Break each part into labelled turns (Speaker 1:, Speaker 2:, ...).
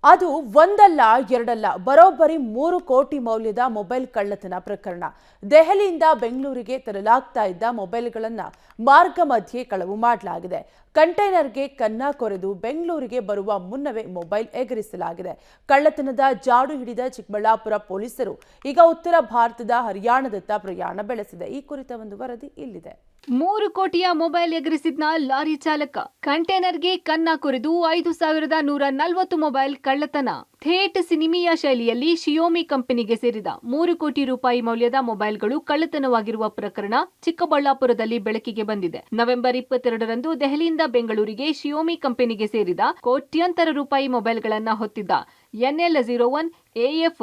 Speaker 1: ಅದು ಒಂದಲ್ಲ ಎರಡಲ್ಲ ಬರೋಬ್ಬರಿ 3 ಕೋಟಿ ಮೌಲ್ಯದ ಮೊಬೈಲ್ ಕಳ್ಳತನ ಪ್ರಕರಣ. ದೆಹಲಿಯಿಂದ ಬೆಂಗಳೂರಿಗೆ ತರಲಾಗ್ತಾ ಇದ್ದ ಮೊಬೈಲ್ಗಳನ್ನ ಮಾರ್ಗ ಮಧ್ಯೆ ಕಳವು ಮಾಡಲಾಗಿದೆ. ಕಂಟೈನರ್ಗೆ ಕನ್ನ ಕೊರೆದು ಬೆಂಗಳೂರಿಗೆ ಬರುವ ಮುನ್ನವೇ ಮೊಬೈಲ್ ಎಗರಿಸಲಾಗಿದೆ. ಕಳ್ಳತನದ ಜಾಡು ಹಿಡಿದ ಚಿಕ್ಕಬಳ್ಳಾಪುರ ಪೊಲೀಸರು ಈಗ ಉತ್ತರ ಭಾರತದ ಹರಿಯಾಣದತ್ತ ಪ್ರಯಾಣ ಬೆಳೆಸಿದೆ. ಈ ಕುರಿತ ಒಂದು ವರದಿ ಇಲ್ಲಿದೆ.
Speaker 2: 3 ಕೋಟಿಯ ಮೊಬೈಲ್ ಎಗರಿಸಿದ್ನ ಲಾರಿ ಚಾಲಕ, ಕಂಟೈನರ್ಗೆ ಕನ್ನ ಕೊರೆದು 5,140 ಮೊಬೈಲ್ ಕಳ್ಳತನ. ಥೇಟ್ ಸಿನಿಮೀಯ ಶೈಲಿಯಲ್ಲಿ ಶಿಯೋಮಿ ಕಂಪನಿಗೆ ಸೇರಿದ 3 ಕೋಟಿ ರೂಪಾಯಿ ಮೌಲ್ಯದ ಮೊಬೈಲ್ಗಳು ಕಳ್ಳತನವಾಗಿರುವ ಪ್ರಕರಣ ಚಿಕ್ಕಬಳ್ಳಾಪುರದಲ್ಲಿ ಬೆಳಕಿಗೆ ಬಂದಿದೆ. ನವೆಂಬರ್ 22ರಂದು ದೆಹಲಿಯಿಂದ ಬೆಂಗಳೂರಿಗೆ ಶಿಯೋಮಿ ಕಂಪನಿಗೆ ಸೇರಿದ ಕೋಟ್ಯಂತರ ರೂಪಾಯಿ ಮೊಬೈಲ್ಗಳನ್ನ ಹೊತ್ತಿದ್ದ NL01 AF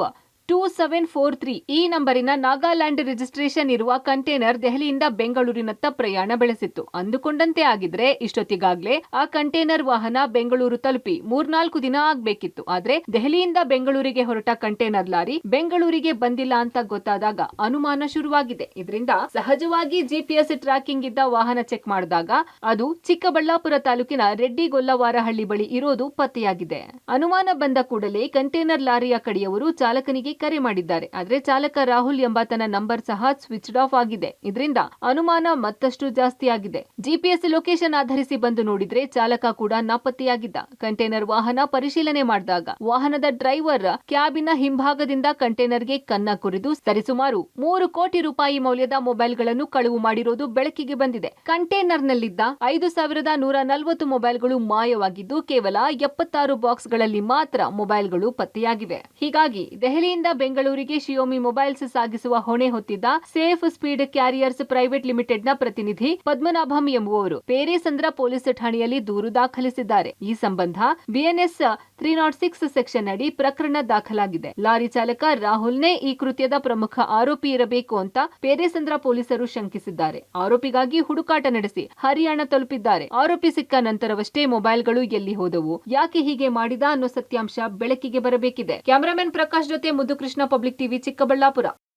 Speaker 2: 2743 ಈ ನಂಬರಿನ ನಾಗಾಲ್ಯಾಂಡ್ ರಿಜಿಸ್ಟ್ರೇಷನ್ ಇರುವ ಕಂಟೈನರ್ ದೆಹಲಿಯಿಂದ ಬೆಂಗಳೂರಿನತ್ತ ಪ್ರಯಾಣ ಬೆಳೆಸಿತ್ತು. ಅಂದುಕೊಂಡಂತೆ ಆಗಿದ್ರೆ ಇಷ್ಟೊತ್ತಿಗಾಗ್ಲೇ ಆ ಕಂಟೈನರ್ ವಾಹನ ಬೆಂಗಳೂರು ತಲುಪಿ 3-4 ದಿನ ಆಗ್ಬೇಕಿತ್ತು. ಆದ್ರೆ ದೆಹಲಿಯಿಂದ ಬೆಂಗಳೂರಿಗೆ ಹೊರಟ ಕಂಟೈನರ್ ಲಾರಿ ಬೆಂಗಳೂರಿಗೆ ಬಂದಿಲ್ಲ ಅಂತ ಗೊತ್ತಾದಾಗ ಅನುಮಾನ ಶುರುವಾಗಿದೆ. ಇದರಿಂದ ಸಹಜವಾಗಿ GPS ಟ್ರ್ಯಾಕಿಂಗ್ ಇದ್ದ ವಾಹನ ಚೆಕ್ ಮಾಡಿದಾಗ ಅದು ಚಿಕ್ಕಬಳ್ಳಾಪುರ ತಾಲೂಕಿನ ರೆಡ್ಡಿಗೊಲ್ಲವಾರಹಳ್ಳಿ ಬಳಿ ಇರೋದು ಪತ್ತೆಯಾಗಿದೆ. ಅನುಮಾನ ಬಂದ ಕೂಡಲೇ ಕಂಟೈನರ್ ಲಾರಿಯ ಕಡೆಯವರು ಚಾಲಕನಿಗೆ ಕರೆ ಮಾಡಿದ್ದಾರೆ. ಆದ್ರೆ ಚಾಲಕ ರಾಹುಲ್ ಎಂಬಾತನ ನಂಬರ್ ಸಹ ಸ್ವಿಚ್ಡ್ ಆಫ್ ಆಗಿದೆ. ಇದರಿಂದ ಅನುಮಾನ ಮತ್ತಷ್ಟು ಜಾಸ್ತಿ ಆಗಿದೆ. GPS ಲೊಕೇಶನ್ ಆಧರಿಸಿ ಬಂದು ನೋಡಿದ್ರೆ ಚಾಲಕ ಕೂಡ ನಾಪತ್ತೆಯಾಗಿದ್ದ. ಕಂಟೈನರ್ ವಾಹನ ಪರಿಶೀಲನೆ ಮಾಡಿದಾಗ ವಾಹನದ ಡ್ರೈವರ್ ಕ್ಯಾಬಿನ ಹಿಂಭಾಗದಿಂದ ಕಂಟೈನರ್ಗೆ ಕನ್ನ ಕೊರೆದು ಸರಿಸುಮಾರು 3 ಕೋಟಿ ರೂಪಾಯಿ ಮೌಲ್ಯದ ಮೊಬೈಲ್ಗಳನ್ನು ಕಳವು ಮಾಡಿರೋದು ಬೆಳಕಿಗೆ ಬಂದಿದೆ. ಕಂಟೈನರ್ನಲ್ಲಿದ್ದ 5,140 ಮೊಬೈಲ್ಗಳು ಮಾಯವಾಗಿದ್ದು ಕೇವಲ 76 ಬಾಕ್ಸ್ಗಳಲ್ಲಿ ಮಾತ್ರ ಮೊಬೈಲ್ಗಳು ಪತ್ತೆಯಾಗಿವೆ. ಹೀಗಾಗಿ ದೆಹಲಿಯಿಂದ ಬೆಂಗಳೂರಿಗೆ ಶಿಯೋಮಿ ಮೊಬೈಲ್ಸ್ ಸಾಗಿಸುವ ಹೊಣೆ ಹೊತ್ತಿದ್ದ ಸೇಫ್ ಸ್ಪೀಡ್ ಕ್ಯಾರಿಯರ್ಸ್ ಪ್ರೈವೇಟ್ ಲಿಮಿಟೆಡ್ನ ಪ್ರತಿನಿಧಿ ಪದ್ಮನಾಭಂ ಎಂಬುವವರು ಪೇರೇಸಂದ್ರ ಪೊಲೀಸ್ ಠಾಣೆಯಲ್ಲಿ ದೂರು ದಾಖಲಿಸಿದ್ದಾರೆ. ಈ ಸಂಬಂಧ BNS 306 ಸೆಕ್ಷನ್ ಅಡಿ ಪ್ರಕರಣ ದಾಖಲಾಗಿದೆ. ಲಾರಿ ಚಾಲಕ ರಾಹುಲ್ನೇ ಈ ಕೃತ್ಯದ ಪ್ರಮುಖ ಆರೋಪಿ ಇರಬೇಕು ಅಂತ ಪೇರೇಸಂದ್ರ ಪೊಲೀಸರು ಶಂಕಿಸಿದ್ದಾರೆ. ಆರೋಪಿಗಾಗಿ ಹುಡುಕಾಟ ನಡೆಸಿ ಹರಿಯಾಣ ತಲುಪಿದ್ದಾರೆ. ಆರೋಪಿ ಸಿಕ್ಕ ನಂತರವಷ್ಟೇ ಮೊಬೈಲ್ಗಳು ಎಲ್ಲಿ ಹೋದವು, ಯಾಕೆ ಹೀಗೆ ಮಾಡಿದ ಅನ್ನೋ ಸತ್ಯಾಂಶ ಬೆಳಕಿಗೆ ಬರಬೇಕಿದೆ. ಕ್ಯಾಮರಾಮನ್ ಪ್ರಕಾಶ್ ಜೊತೆ ಮುದ್ದು ಕೃಷ್ಣ, ಪಬ್ಲಿಕ್ ಟಿವಿ, ಚಿಕ್ಕಬಳ್ಳಾಪುರ.